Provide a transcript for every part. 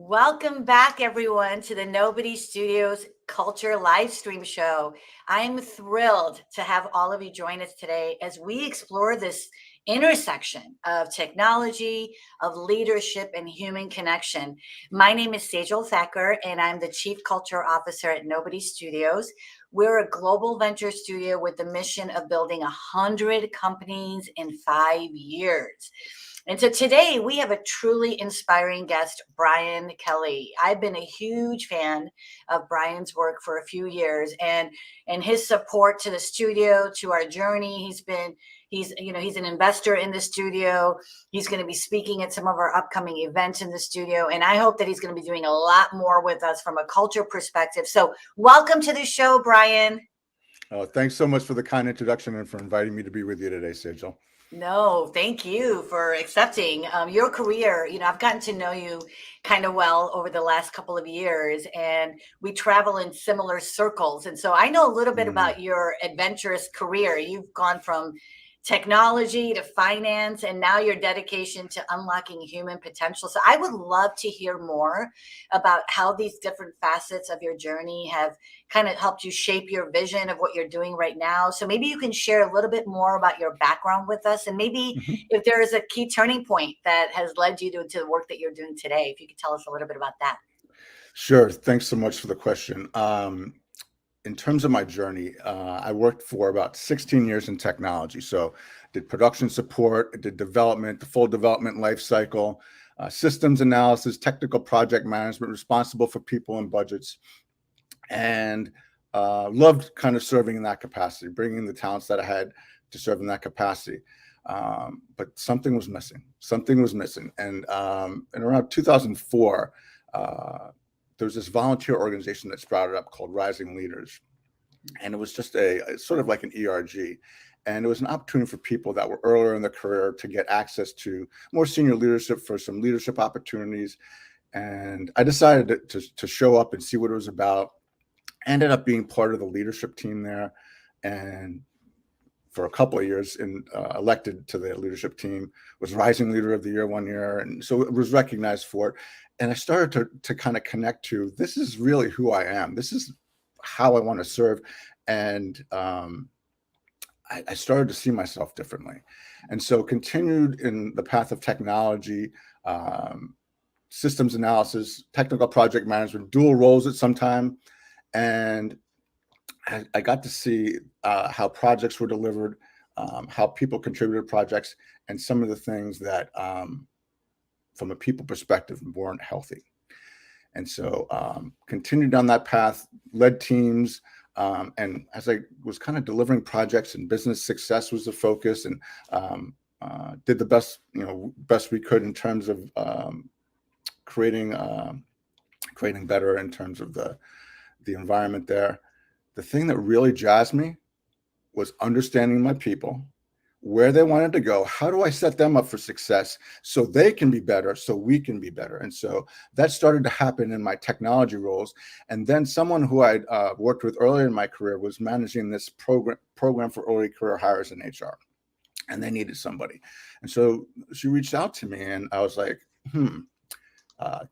Welcome back, everyone, to the Nobody Studios Culture Livestream Show. I'm thrilled to have all of you join us today as we explore this intersection of technology, of leadership, and human connection. My name is Sejal Thakkar, and I'm the Chief Culture Officer at Nobody Studios. We're a global venture studio with the mission of building 100 companies in 5 years. And so today we have a truly inspiring guest, Brian Kelly. I've been a huge fan of Brian's work for a few years and his support to the studio, to our journey. He's an investor in the studio. He's going to be speaking at some of our upcoming events in the studio. And I hope that he's going to be doing a lot more with us from a culture perspective. So welcome to the show, Brian. Oh, thanks so much for the kind introduction and for inviting me to be with you today, Sejal. No, thank you for accepting your career. I've gotten to know you kind of well over the last couple of years, and we travel in similar circles. And so I know a little bit about your adventurous career. You've gone from technology to finance, and now your dedication to unlocking human potential. So I would love to hear more about how these different facets of your journey have kind of helped you shape your vision of what you're doing right now. So maybe you can share a little bit more about your background with us, and maybe if there is a key turning point that has led you to the work that you're doing today, if you could tell us a little bit about that. Sure. Thanks so much for the question. In terms of my journey, I worked for about 16 years in technology. So did production support, did development, the full development life cycle, systems analysis, technical project management, responsible for people and budgets, and loved kind of serving in that capacity, bringing the talents that I had to serve in that capacity. But something was missing. And in around 2004, there was this volunteer organization that sprouted up called Rising Leaders. And it was just sort of like an ERG. And it was an opportunity for people that were earlier in their career to get access to more senior leadership for some leadership opportunities. And I decided to show up and see what it was about. Ended up being part of the leadership team there. And for a couple of years elected to the leadership team, was Rising Leader of the Year one year. And so it was recognized for it. And I started to kind of connect to, this is really who I am. This is how I want to serve. And I started to see myself differently. And so continued in the path of technology, systems analysis, technical project management, dual roles at some time. And I got to see how projects were delivered, how people contributed to projects, and some of the things that, from a people perspective, weren't healthy. And so continued down that path, led teams, and as I was kind of delivering projects and business success was the focus, and did the best we could in terms of creating better in terms of the environment there. The thing that really jazzed me was understanding my people, where they wanted to go. How do I set them up for success so they can be better, so we can be better? And so that started to happen in my technology roles. And then someone who I'd worked with earlier in my career was managing this program for early career hires in HR. And they needed somebody. And so she reached out to me, and I was like,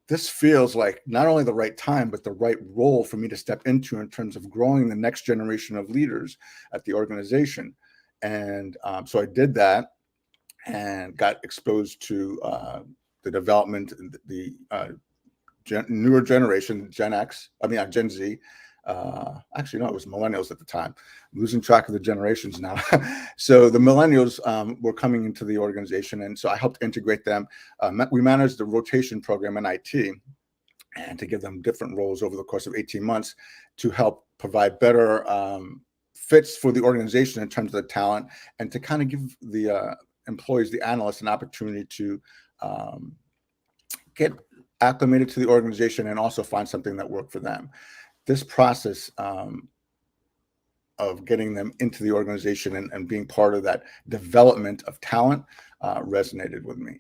this feels like not only the right time, but the right role for me to step into in terms of growing the next generation of leaders at the organization. And so I did that and got exposed to the development, the newer generation, Gen Z. Actually, no, it was millennials at the time. I'm losing track of the generations now. So the millennials were coming into the organization, and so I helped integrate them. We managed the rotation program in IT, and to give them different roles over the course of 18 months to help provide better fits for the organization in terms of the talent, and to kind of give the employees, the analysts, an opportunity to get acclimated to the organization and also find something that worked for them. This process of getting them into the organization and being part of that development of talent resonated with me.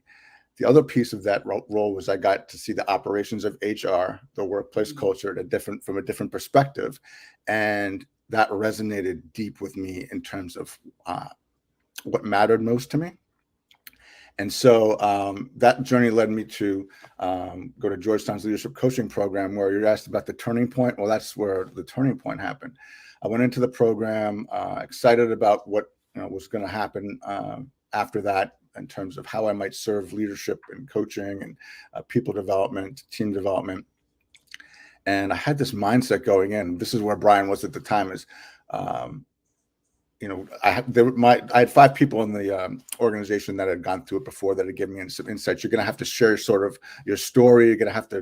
The other piece of that role was I got to see the operations of HR, the workplace culture, from a different perspective, and that resonated deep with me in terms of what mattered most to me. And so that journey led me to go to Georgetown's leadership coaching program, where you're asked about the turning point. Well, that's where the turning point happened. I went into the program excited about what was going to happen after that, in terms of how I might serve leadership and coaching and people development, team development. And I had this mindset going in. This is where Brian was at the time. Is I had 5 people in the organization that had gone through it before, that had given me some insights. You're going to have to share sort of your story. You're going to have to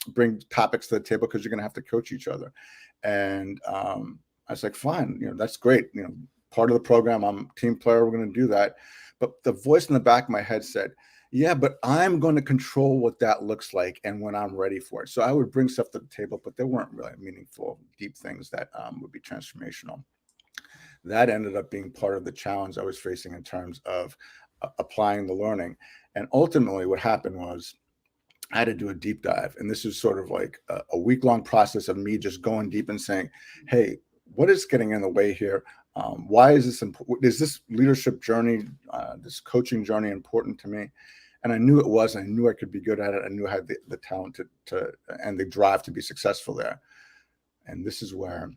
bring topics to the table, because you're going to have to coach each other. And I was like, fine, that's great. Part of the program, I'm a team player. We're going to do that. But the voice in the back of my head said, yeah, but I'm going to control what that looks like and when I'm ready for it. So I would bring stuff to the table, but there weren't really meaningful, deep things that would be transformational. That ended up being part of the challenge I was facing in terms of applying the learning. And ultimately what happened was I had to do a deep dive. And this is sort of like a week-long process of me just going deep and saying, hey, what is getting in the way here? Why is this important? Is this leadership journey, this coaching journey important to me? And I knew it was, and I knew I could be good at it. I knew I had the talent to and the drive to be successful there. And this is where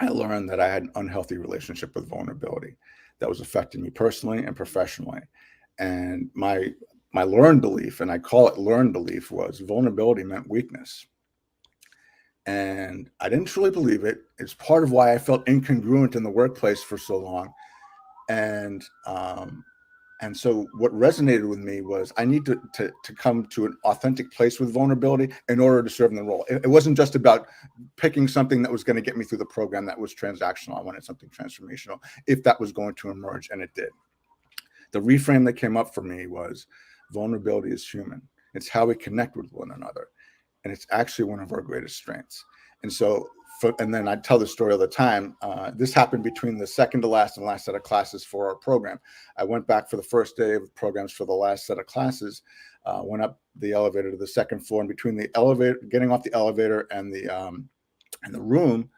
I learned that I had an unhealthy relationship with vulnerability that was affecting me personally and professionally. And my learned belief, and I call it learned belief, was vulnerability meant weakness. And I didn't truly believe it. It's part of why I felt incongruent in the workplace for so long. And so what resonated with me was I need to come to an authentic place with vulnerability in order to serve in the role. It wasn't just about picking something that was going to get me through the program that was transactional. I wanted something transformational, if that was going to emerge, and it did. The reframe that came up for me was vulnerability is human. It's how we connect with one another. And it's actually one of our greatest strengths. And so, and then I tell the story all the time. This happened between the second to last and last set of classes for our program. I went back for the first day of programs for the last set of classes, went up the elevator to the second floor, and between the elevator, getting off the elevator and the room,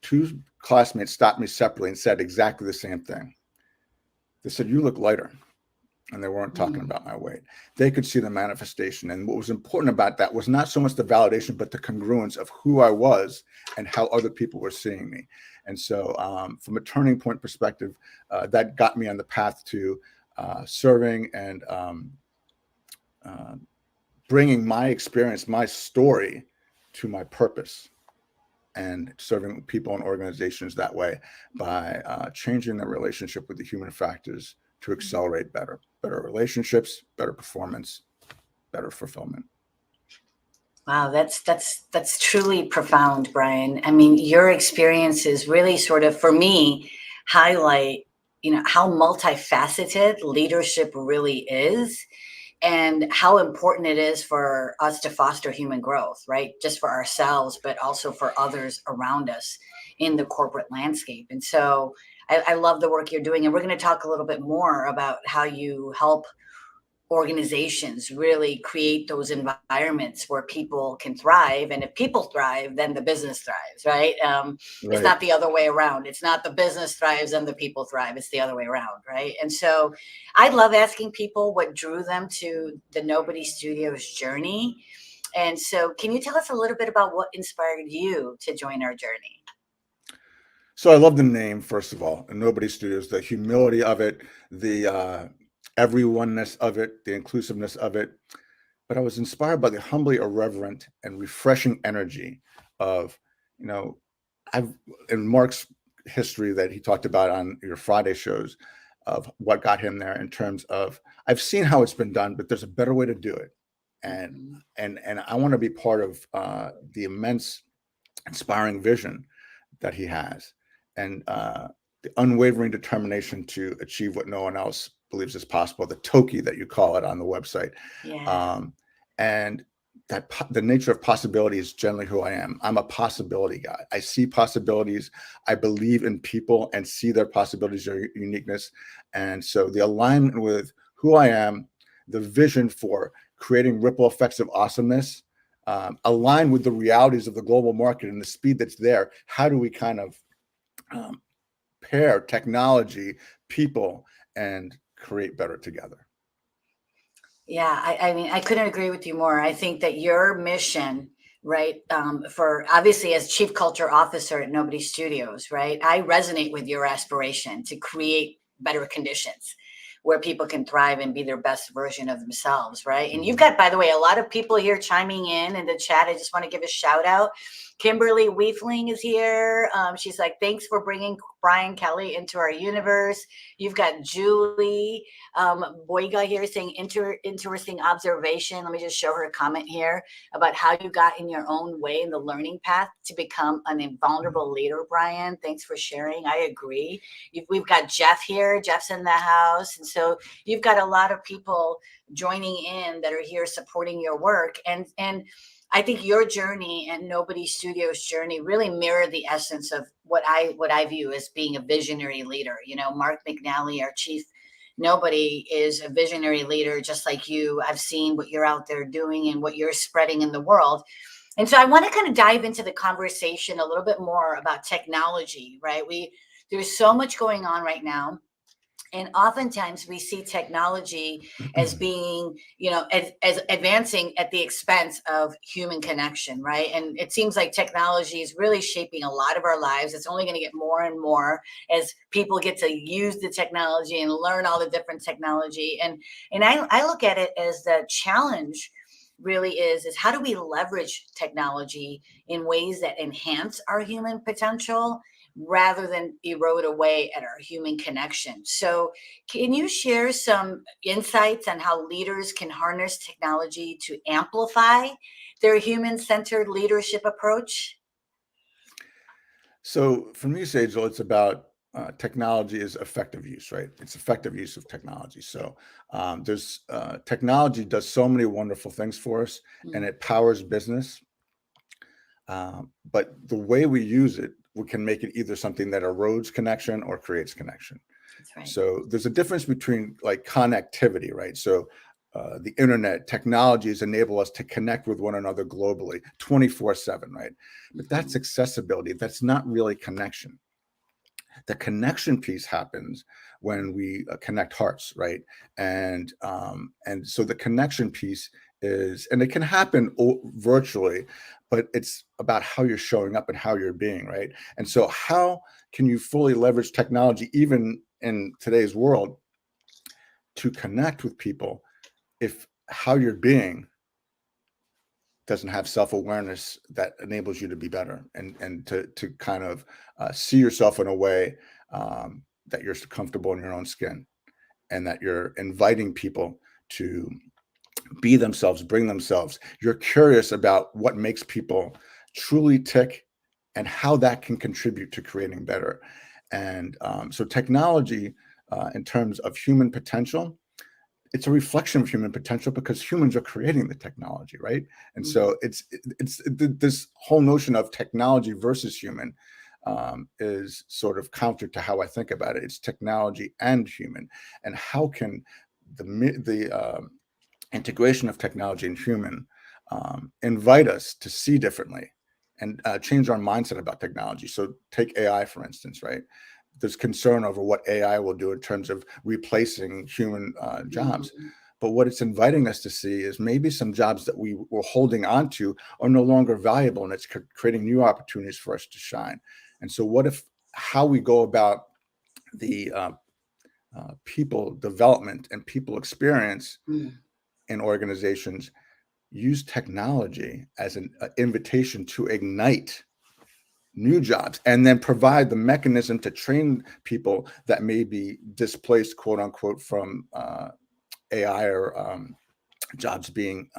2 classmates stopped me separately and said exactly the same thing. They said, "You look lighter." And they weren't talking about my weight. They could see the manifestation. And what was important about that was not so much the validation, but the congruence of who I was and how other people were seeing me. And so from a turning point perspective, that got me on the path to serving and bringing my experience, my story, to my purpose, and serving people and organizations that way by changing the relationship with the human factors to accelerate better relationships, better performance, better fulfillment. Wow, that's truly profound, Brian. I mean, your experiences really sort of, for me, highlight, how multifaceted leadership really is, and how important it is for us to foster human growth, right? Just for ourselves, but also for others around us in the corporate landscape. And so I love the work you're doing. And we're going to talk a little bit more about how you help organizations really create those environments where people can thrive. And if people thrive, then the business thrives, right? It's not the other way around. It's not the business thrives and the people thrive. It's the other way around, right? And so I love asking people what drew them to the Nobody Studios journey. And so can you tell us a little bit about what inspired you to join our journey? So I love the name, first of all, and Nobody Studios, the humility of it, the everyoneness of it, the inclusiveness of it. But I was inspired by the humbly irreverent and refreshing energy of, I've, in Mark's history that he talked about on your Friday shows, of what got him there, in terms of, I've seen how it's been done, but there's a better way to do it. And I want to be part of the immense, inspiring vision that he has, and the unwavering determination to achieve what no one else believes is possible, the Toki that you call it on the website. Yeah. And that the nature of possibility is generally who I am. I'm a possibility guy. I see possibilities. I believe in people and see their possibilities, their uniqueness. And so the alignment with who I am, the vision for creating ripple effects of awesomeness, align with the realities of the global market and the speed that's there. How do we kind of pair technology, people, and create better together. Yeah, I mean, I couldn't agree with you more. I think that your mission, right, for obviously as Chief Culture Officer at Nobody Studios, right, I resonate with your aspiration to create better conditions where people can thrive and be their best version of themselves, right? And you've got, by the way, a lot of people here chiming in the chat. I just want to give a shout out. Kimberly Weefling is here. She's like, thanks for bringing Brian Kelly into our universe. You've got Julie Boyga here saying interesting observation. Let me just show her a comment here about how you got in your own way in the learning path to become an invulnerable leader, Brian. Thanks for sharing. I agree. We've got Jeff here. Jeff's in the house. And so you've got a lot of people joining in that are here supporting your work. And I think your journey and Nobody Studios' journey really mirror the essence of what I view as being a visionary leader. You know, Mark McNally, our chief Nobody, is a visionary leader just like you. I've seen what you're out there doing and what you're spreading in the world. And so I want to kind of dive into the conversation a little bit more about technology, right? There's so much going on right now. And oftentimes we see technology as being, you know, as advancing at the expense of human connection, right? And it seems like technology is really shaping a lot of our lives. It's only going to get more and more as people get to use the technology and learn all the different technology. And I look at it as the challenge really is how do we leverage technology in ways that enhance our human potential rather than erode away at our human connection. So, can you share some insights on how leaders can harness technology to amplify their human centered leadership approach? So for me, Sejal, it's about technology is effective use, right? It's effective use of technology. So there's technology does so many wonderful things for us, and it powers business. But the way we use it, we can make it either something that erodes connection or creates connection. That's right. So there's a difference between like connectivity, right? So the internet technologies enable us to connect with one another globally 24/7, right? But that's accessibility. That's not really connection. The connection piece happens when we connect hearts, right? And so the connection piece is, and it can happen virtually, but it's about how you're showing up and how you're being, right? And so how can you fully leverage technology even in today's world to connect with people if how you're being doesn't have self-awareness that enables you to be better and to kind of see yourself in a way that you're comfortable in your own skin, and that you're inviting people to be themselves, bring themselves. You're curious about what makes people truly tick and how that can contribute to creating better. And so technology, in terms of human potential, it's a reflection of human potential because humans are creating the technology, right? And so it's this whole notion of technology versus human is sort of counter to how I think about it. It's technology and human, and how can the integration of technology and human invite us to see differently and change our mindset about technology. So take AI, for instance, right? There's concern over what AI will do in terms of replacing human jobs. But what it's inviting us to see is maybe some jobs that we were holding on to are no longer valuable, and it's creating new opportunities for us to shine. And so what if how we go about the people development and people experience in organizations use technology as an invitation to ignite new jobs, and then provide the mechanism to train people that may be displaced, quote unquote, from AI or jobs being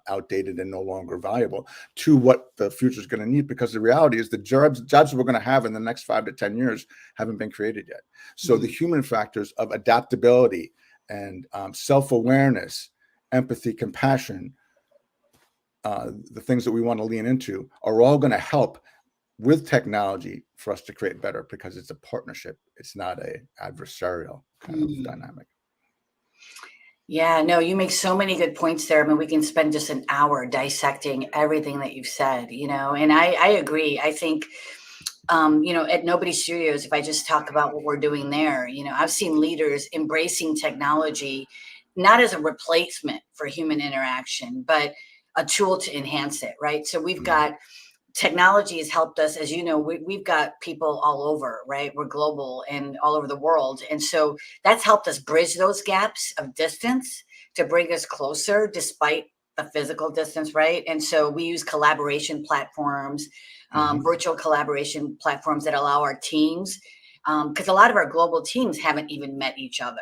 outdated and no longer valuable, to what the future is going to need. Because the reality is the jobs we're going to have in the next 5 to 10 years haven't been created yet. So the human factors of adaptability and self-awareness, empathy, compassion, the things that we want to lean into are all going to help with technology for us to create better, because it's a partnership. It's not a adversarial kind of dynamic. Yeah, no, you make so many good points there. I mean, we can spend just an hour dissecting everything that you've said, you know, and I agree. I think at Nobody Studios, if I just talk about what we're doing there, I've seen leaders embracing technology, not as a replacement for human interaction, but a tool to enhance it, right? So we've got technology has helped us, as you know, we've got people all over, right? We're global and all over the world. And so that's helped us bridge those gaps of distance to bring us closer despite the physical distance, right? And so we use collaboration platforms, virtual collaboration platforms that allow our teams, because a lot of our global teams haven't even met each other.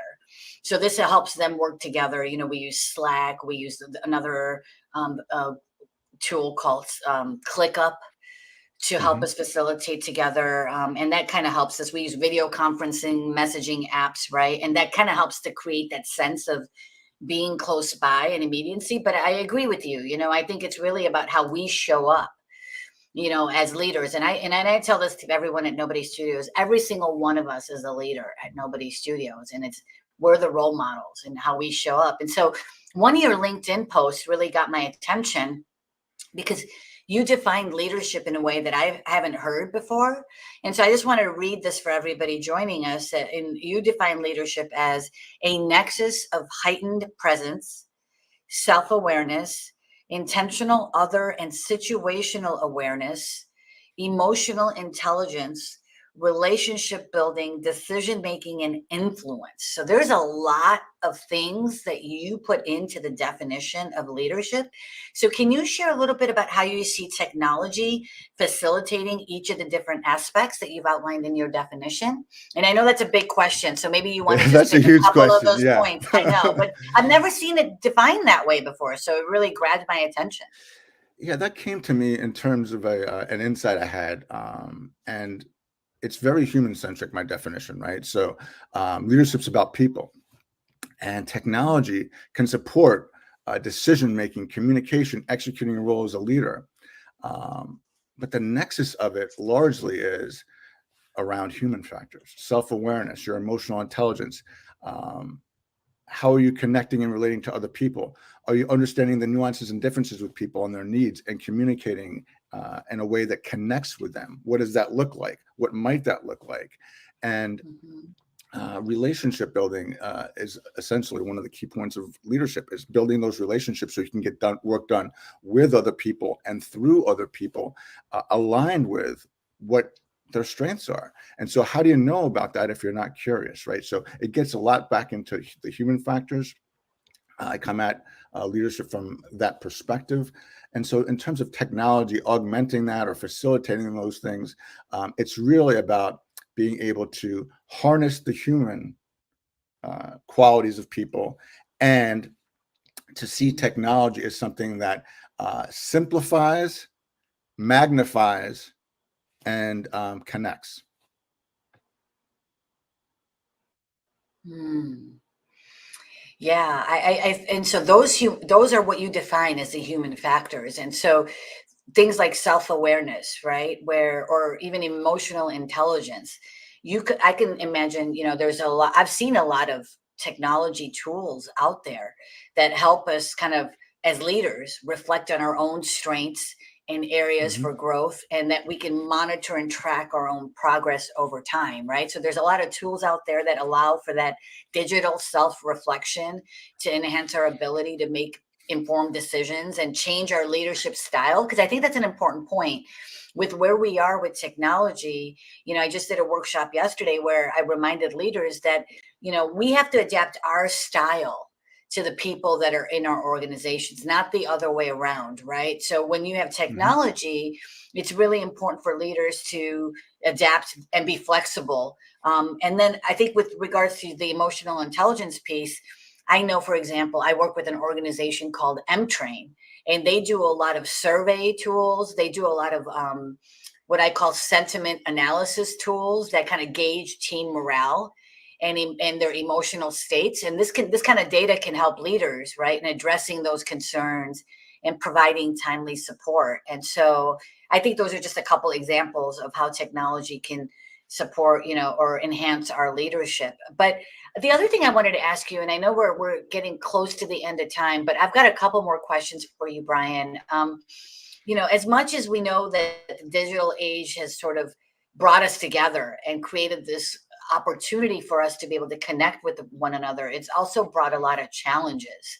So this helps them work together. We use Slack, we use another tool called ClickUp to help us facilitate together. And that kind of helps us. We use video conferencing, messaging apps, right? And that kind of helps to create that sense of being close by and immediacy. But I agree with you. I think it's really about how we show up, as leaders. And I tell this to everyone at Nobody Studios, every single one of us is a leader at Nobody Studios. And we're the role models and how we show up. And so one of your LinkedIn posts really got my attention because you defined leadership in a way that I haven't heard before. And so I just wanted to read this for everybody joining us. And you define leadership as a nexus of heightened presence, self-awareness, intentional other and situational awareness, emotional intelligence, relationship building, decision making, and influence. So there's a lot of things that you put into the definition of leadership. So can you share a little bit about how you see technology facilitating each of the different aspects that you've outlined in your definition? And I know that's a big question, so maybe you want to just That's a pick a huge couple of question. those Yeah. points. I know, but I've never seen it defined that way before, so it really grabbed my attention. Yeah, that came to me in terms of an insight I had, and it's very human centric. My definition, right? So, leadership's about people, and technology can support decision making, communication, executing a role as a leader. But the nexus of it largely is around human factors, self awareness, your emotional intelligence. Um, how are you connecting and relating to other people? Are you understanding the nuances and differences with people and their needs and communicating in a way that connects with them? What does that look like? What might that look like? And relationship building is essentially one of the key points of leadership, is building those relationships so you can get work done with other people and through other people, aligned with what their strengths are. And so how do you know about that if you're not curious, right? So it gets a lot back into the human factors. I come at leadership from that perspective. And so in terms of technology, augmenting that or facilitating those things, it's really about being able to harness the human qualities of people, and to see technology as something that simplifies, magnifies, and connects. Hmm. Yeah, and so those are what you define as the human factors, and so things like self-awareness, right, or even emotional intelligence. I can imagine, there's a lot. I've seen a lot of technology tools out there that help us kind of as leaders reflect on our own strengths and areas Mhm. for growth, and that we can monitor and track our own progress over time, right? So there's a lot of tools out there that allow for that digital self-reflection to enhance our ability to make informed decisions and change our leadership style. Because I think that's an important point with where we are with technology. I just did a workshop yesterday where I reminded leaders that, we have to adapt our style to the people that are in our organizations, not the other way around, right? So when you have Mhm. technology, it's really important for leaders to adapt and be flexible. And then I think with regards to the emotional intelligence piece, I know, for example, I work with an organization called M-Train, and they do a lot of survey tools. They do a lot of what I call sentiment analysis tools that kind of gauge team morale and their emotional states. And this kind of data can help leaders, right, in addressing those concerns and providing timely support. And so I think those are just a couple examples of how technology can support, or enhance our leadership. But the other thing I wanted to ask you, and I know we're getting close to the end of time, but I've got a couple more questions for you, Brian. As much as we know that the digital age has sort of brought us together and created this opportunity for us to be able to connect with one another, it's also brought a lot of challenges,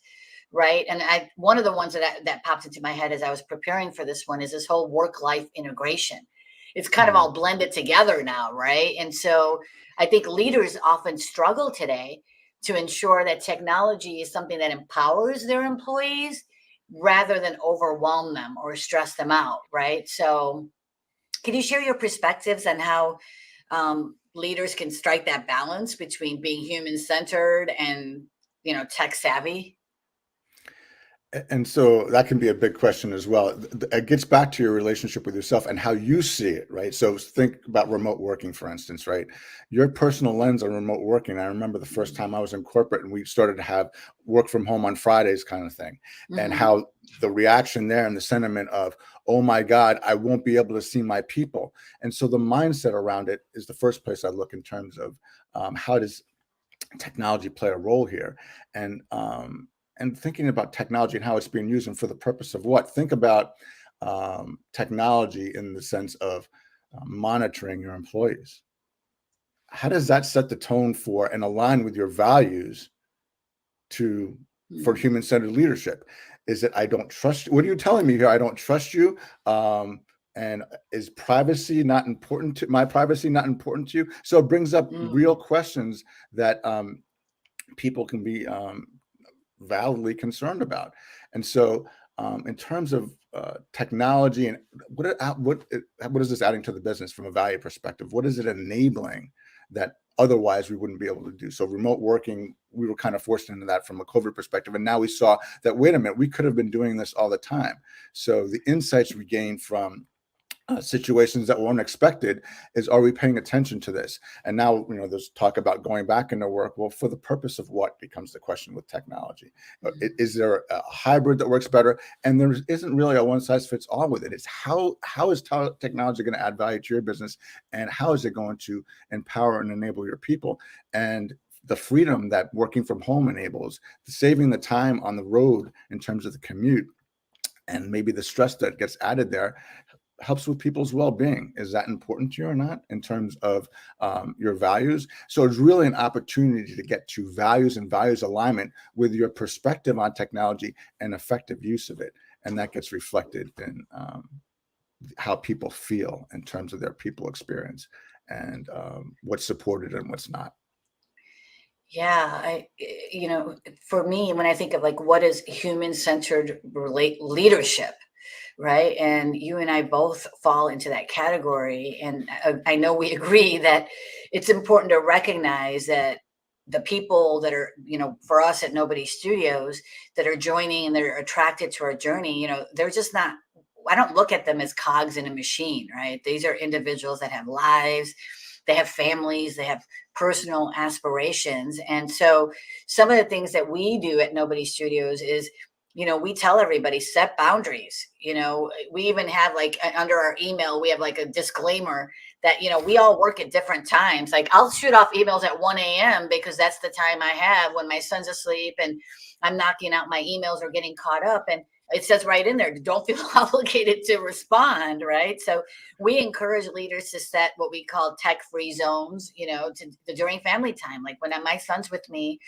right? And one of the ones that popped into my head as I was preparing for this one is this whole work-life integration. It's kind of Mm. all blended together now, right? And so I think leaders often struggle today to ensure that technology is something that empowers their employees rather than overwhelm them or stress them out, right? So can you share your perspectives on how leaders can strike that balance between being human centered and, tech savvy? And so that can be a big question as well. It gets back to your relationship with yourself and how you see it, right? So think about remote working, for instance, right? Your personal lens on remote working. I remember the first time I was in corporate and we started to have work from home on Fridays kind of thing, and Mm-hmm. how the reaction there and the sentiment of, oh my God, I won't be able to see my people. And so the mindset around it is the first place I look in terms of how does technology play a role here, and thinking about technology and how it's being used and for the purpose of what. Think about technology in the sense of monitoring your employees. How does that set the tone for and align with your values to for Mm-hmm. human-centered leadership? Is it I don't trust you? What are you telling me here? I don't trust you. And is privacy not important to my privacy not important to you? So it brings up real Mm-hmm. questions that people can be validly concerned about. And so, in terms of technology and what is this adding to the business from a value perspective? What is it enabling that otherwise we wouldn't be able to do? So, remote working, we were kind of forced into that from a COVID perspective, and now we saw that wait a minute, we could have been doing this all the time. So, the insights we gained from situations that were unexpected is, are we paying attention to this? And now, there's talk about going back into work. Well, for the purpose of what becomes the question with technology. Is there a hybrid that works better? And there isn't really a one size fits all with it. It's how is technology going to add value to your business, and how is it going to empower and enable your people? And the freedom that working from home enables, saving the time on the road in terms of the commute, and maybe the stress that gets added there, helps with people's well-being. Is that important to you or not in terms of your values? So it's really an opportunity to get to values and values alignment with your perspective on technology and effective use of it. And that gets reflected in how people feel in terms of their people experience, and what's supported and what's not. Yeah, for me, when I think of like what is human-centered leadership, right? And you and I both fall into that category. And I know we agree that it's important to recognize that the people that are, for us at Nobody Studios that are joining and they're attracted to our journey, they're just not, I don't look at them as cogs in a machine, right? These are individuals that have lives, they have families, they have personal aspirations. And so some of the things that we do at Nobody Studios is, we tell everybody set boundaries. We even have like under our email, we have like a disclaimer that, we all work at different times. Like I'll shoot off emails at 1 a.m. because that's the time I have when my son's asleep and I'm knocking out my emails or getting caught up. And it says right in there, don't feel obligated to respond, right? So we encourage leaders to set what we call tech-free zones, during family time. Like when my son's with me,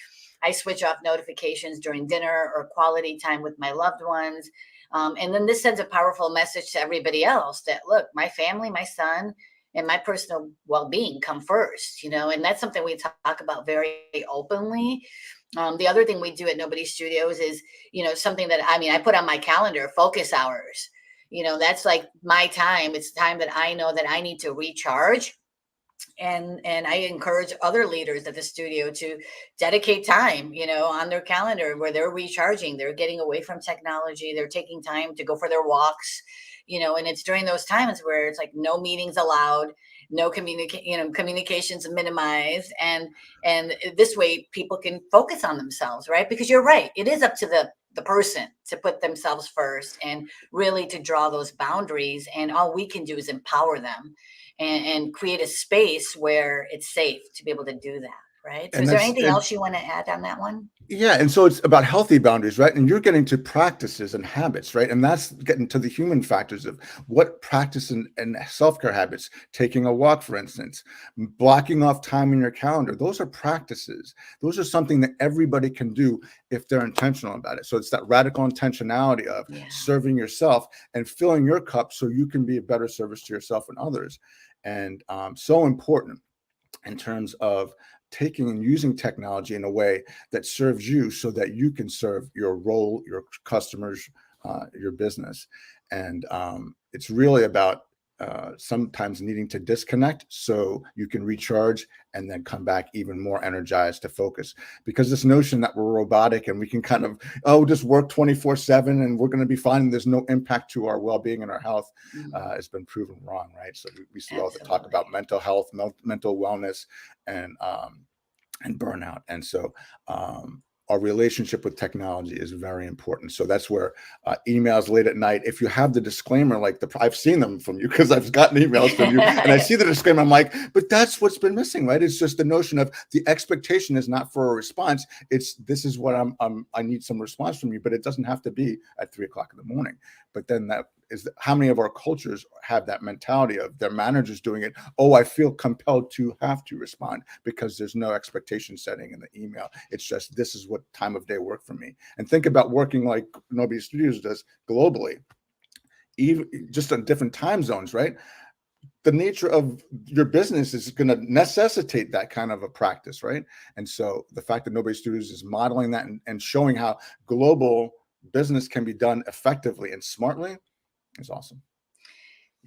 I switch off notifications during dinner or quality time with my loved ones. And then this sends a powerful message to everybody else that, look, my family, my son, and my personal well-being come first, and that's something we talk about very openly. The other thing we do at Nobody Studios is, something that, I put on my calendar, focus hours. That's like my time. It's time that I know that I need to recharge. And I encourage other leaders at the studio to dedicate time, on their calendar where they're recharging, they're getting away from technology, they're taking time to go for their walks, and it's during those times where it's like no meetings allowed, no communications minimized, and this way people can focus on themselves, right? Because you're right, it is up to the person to put themselves first and really to draw those boundaries, and all we can do is empower them and create a space where it's safe to be able to do that, right? So And is there that's anything and else you want to add on that one? Yeah, and so it's about healthy boundaries, right? And you're getting to practices and habits, right? And that's getting to the human factors of what practice and self-care habits, taking a walk, for instance, blocking off time in your calendar. Those are practices. Those are something that everybody can do if they're intentional about it. So it's that radical intentionality of Yeah. serving yourself and filling your cup so you can be a better service to yourself and others. And so important in terms of taking and using technology in a way that serves you so that you can serve your role, your customers, your business. And it's really about sometimes needing to disconnect so you can recharge and then come back even more energized to focus. Because this notion that we're robotic and we can kind of, just work 24/7 and we're going to be fine, and there's no impact to our well-being and our health, has been proven wrong, right? So we see all the talk Absolutely. about mental health, mental wellness, and burnout. And so our relationship with technology is very important. So that's where emails late at night, if you have the disclaimer, like I've seen them from you because I've gotten emails from you and I see the disclaimer, I'm like, but that's what's been missing, right? It's just the notion of the expectation is not for a response. It's this is what I need some response from you, but it doesn't have to be at 3 o'clock in the morning. But then that is how many of our cultures have that mentality of their managers doing it. Oh, I feel compelled to have to respond because there's no expectation setting in the email. It's just, this is what time of day work for me. And think about working like Nobody Studios does globally, even just on different time zones, right? The nature of your business is going to necessitate that kind of a practice, right? And so the fact that Nobody Studios is modeling that and showing how global business can be done effectively and smartly is awesome.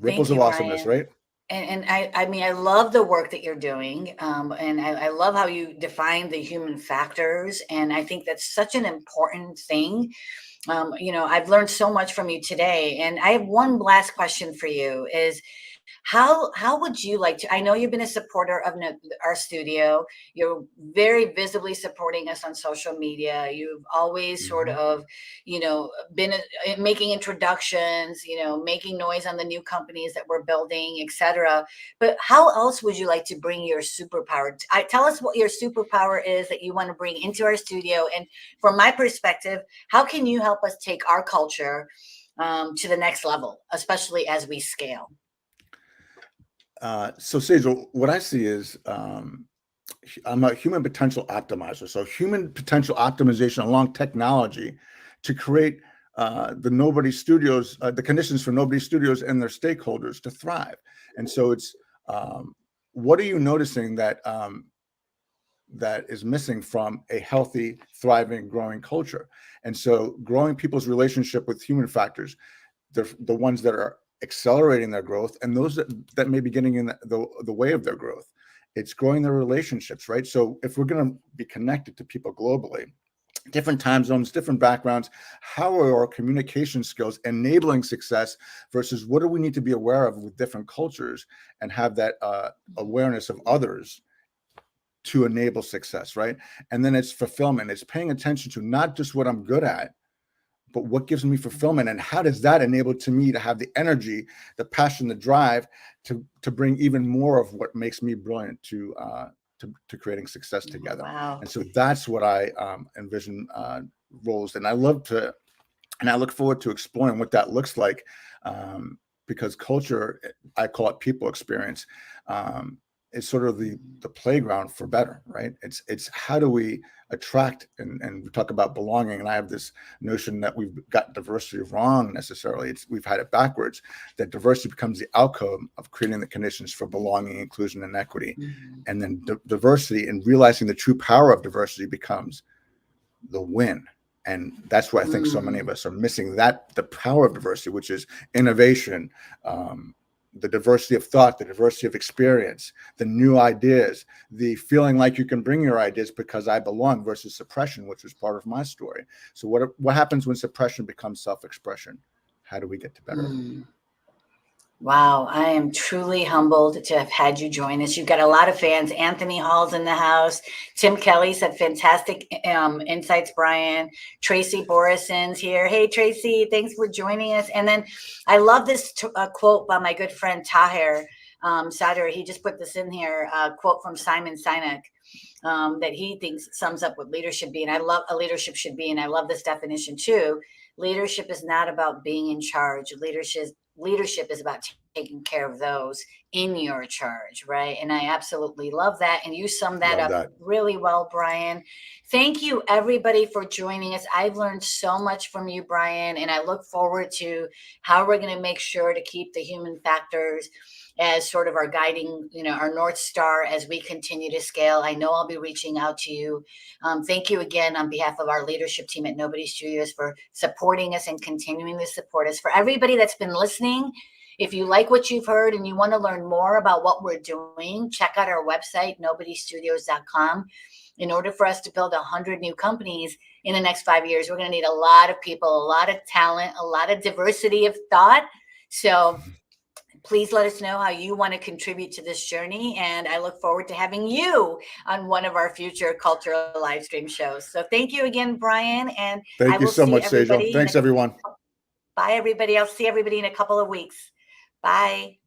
Thank Ripples of you, awesomeness, Brian. right? And I mean, I love the work that you're doing. And I love how you define the human factors. And I think that's such an important thing. I've learned so much from you today. And I have one last question for you is, how would you like to? I know you've been a supporter of our studio. You're very visibly supporting us on social media. You've always sort Mhm. of, been making introductions, making noise on the new companies that we're building, etc. But how else would you like to bring your superpower? Tell us what your superpower is that you want to bring into our studio. And from my perspective, how can you help us take our culture to the next level, especially as we scale? So Sejal, what I see is I'm a human potential optimizer. So human potential optimization along technology to create the Nobody Studios, the conditions for Nobody Studios and their stakeholders to thrive. And so it's what are you noticing that is missing from a healthy, thriving, growing culture? And so growing people's relationship with human factors, the ones that are accelerating their growth and those that may be getting in the way of their growth. It's growing their relationships, right? So if we're going to be connected to people globally, different time zones, different backgrounds, how are our communication skills enabling success versus what do we need to be aware of with different cultures and have that awareness of others to enable success, right? And then it's fulfillment. It's paying attention to not just what I'm good at, but what gives me fulfillment, and how does that enable to me to have the energy, the passion, the drive to bring even more of what makes me brilliant to creating success together. Wow. And so that's what I envision roles, and I love to, and I look forward to exploring what that looks like, because culture, I call it people experience, is sort of the playground for better, right? It's how do we attract, and we talk about belonging, and I have this notion that we've got diversity wrong necessarily. We've had it backwards, that diversity becomes the outcome of creating the conditions for belonging, inclusion, and equity. Mhm. And then diversity and realizing the true power of diversity becomes the win. And that's where I think so many of Mm. us are missing, that the power of diversity, which is innovation, the diversity of thought, the diversity of experience, the new ideas, the feeling like you can bring your ideas because I belong, versus suppression, which was part of my story. So what happens when suppression becomes self-expression? How do we get to better? Mm. Wow, I am truly humbled to have had you join us. You've got a lot of fans. Anthony Hall's in the house. Tim Kelly said fantastic insights, Brian. Tracy Borison's here. Hey, Tracy, thanks for joining us. And then I love this quote by my good friend Taher Sadr. He just put this in here, quote from Simon Sinek. that he thinks sums up what leadership be. And I love a leadership should be, and I love this definition too. Leadership is not about being in charge. Leadership is about taking care of those in your charge, right? And I absolutely love that. And you summed that Love up that. really well, Brian. Thank you, everybody, for joining us. I've learned so much from you, Brian, and I look forward to how we're going to make sure to keep the human factors as sort of our guiding, our North Star as we continue to scale. I know I'll be reaching out to you. Thank you again on behalf of our leadership team at Nobody Studios for supporting us and continuing to support us. For everybody that's been listening, if you like what you've heard and you want to learn more about what we're doing, check out our website, nobodystudios.com. In order for us to build 100 new companies in the next 5 years, we're going to need a lot of people, a lot of talent, a lot of diversity of thought. So please let us know how you want to contribute to this journey. And I look forward to having you on one of our future cultural live stream shows. So thank you again, Brian. And I Thank you will so see much, Sejal. everybody. Thanks, everyone. Bye, everybody. I'll see everybody in a couple of weeks. Bye.